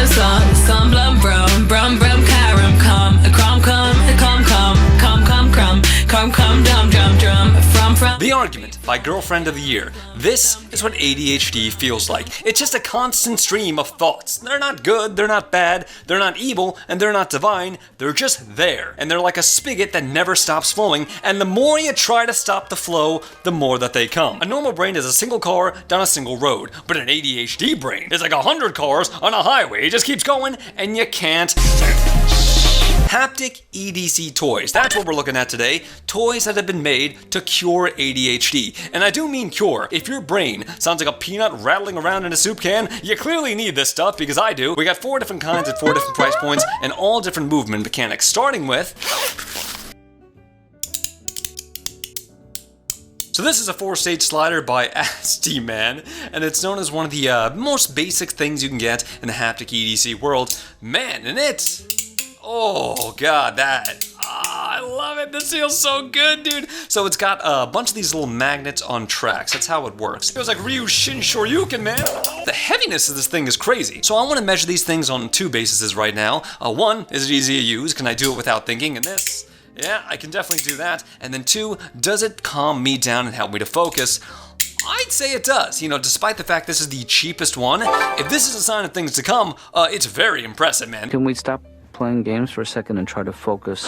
a song, some blum brum, brum brum carom, come, dum dum drum, from. The Argument by Girlfriend of the Year. This is what ADHD feels like. It's just a constant stream of thoughts. They're not good, they're not bad, they're not evil, and they're not divine. They're just there. And they're like a spigot that never stops flowing, and the more you try to stop the flow, the more that they come. A normal brain is a single car down a single road, but an ADHD brain is like 100 cars on a highway. It just keeps going, and you can't. Haptic EDC toys. That's what we're looking at today. Toys that have been made to cure ADHD. And I do mean cure. If your brain sounds like a peanut rattling around in a soup can, you clearly need this stuff, because I do. We got 4 different kinds at 4 different price points and all different movement mechanics, starting with... So this is a 4-stage slider by adhd, man, and it's known as one of the most basic things you can get in the Haptic EDC world. Man, and it's... Oh god, I love it. This feels so good, dude. So it's got a bunch of these little magnets on tracks. That's how it works. It feels like Ryu Shin Shoryuken, man. The heaviness of this thing is crazy. So I want to measure these things on 2 bases right now. One, is it easy to use? Can I do it without thinking? And this, yeah, I can definitely do that. And then 2, does it calm me down and help me to focus? I'd say it does. You know, despite the fact this is the cheapest one, if this is a sign of things to come, it's very impressive, man. Can we stop playing games for a second and try to focus?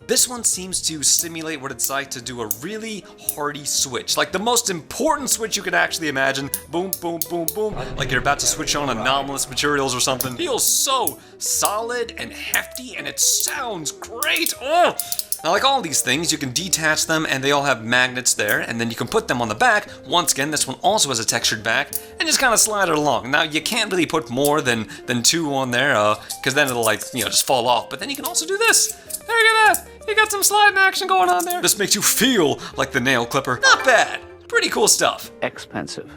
This one seems to simulate what it's like to do a really hearty switch. Like the most important switch you can actually imagine. Boom, boom, boom, boom. Like you're about to switch on anomalous materials or something. Feels so solid and hefty, and it sounds great. Oh! Now, like all these things, you can detach them and they all have magnets there, and then you can put them on the back. Once again, this one also has a textured back, and just kind of slide it along. Now, you can't really put more than 2 on there, because then it'll like, you know, just fall off. But then you can also do this. There you go, that. You got some sliding action going on there. This makes you feel like the nail clipper. Not bad. Pretty cool stuff. Expensive.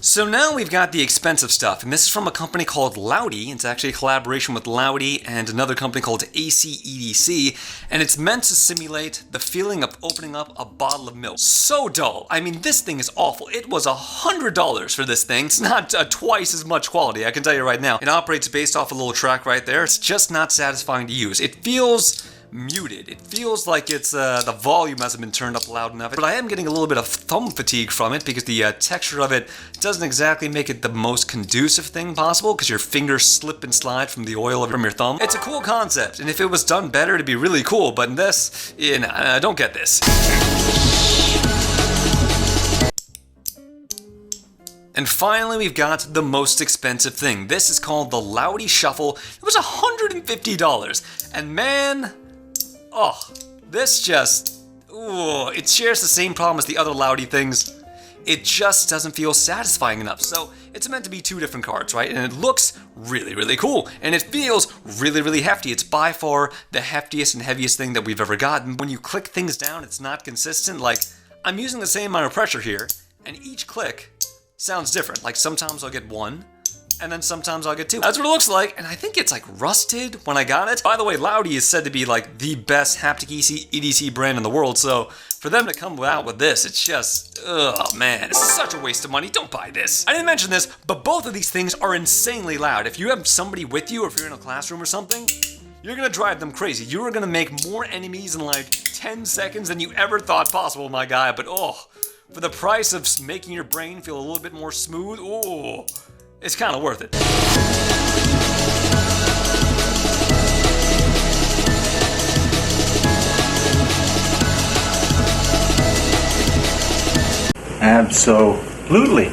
So now we've got the expensive stuff, and this is from a company called Loudy. It's actually a collaboration with Loudy and another company called ACEDC, and it's meant to simulate the feeling of opening up a bottle of milk. So dull. I mean, this thing is awful. It was $100 for this thing. It's not twice as much quality, I can tell you right now. It operates based off a little track right there. It's just not satisfying to use. It feels muted. It feels like it's the volume hasn't been turned up loud enough, but I am getting a little bit of thumb fatigue from it because the texture of it doesn't exactly make it the most conducive thing possible, because your fingers slip and slide from the oil from your thumb. It's a cool concept, and if it was done better, it'd be really cool, but in this, I don't get this. And finally, we've got the most expensive thing. This is called the Loudy Shuffle. It was $150, and man, oh, this just, ooh, it shares the same problem as the other Loudy things. It just doesn't feel satisfying enough. So it's meant to be 2 different cards, right? And it looks really, really cool. And it feels really, really hefty. It's by far the heftiest and heaviest thing that we've ever gotten. When you click things down, it's not consistent. Like, I'm using the same amount of pressure here, and each click sounds different. Like sometimes I'll get 1, and then sometimes I'll get 2. That's what it looks like, and I think it's like rusted when I got it. By the way, Loudy is said to be like the best Haptic EDC brand in the world, so for them to come out with this, it's just, oh man, this is such a waste of money. Don't buy this. I didn't mention this, but both of these things are insanely loud. If you have somebody with you, or if you're in a classroom or something, you're gonna drive them crazy. You are gonna make more enemies in like 10 seconds than you ever thought possible, my guy, but oh, for the price of making your brain feel a little bit more smooth, oh, it's kind of worth it. Absolutely.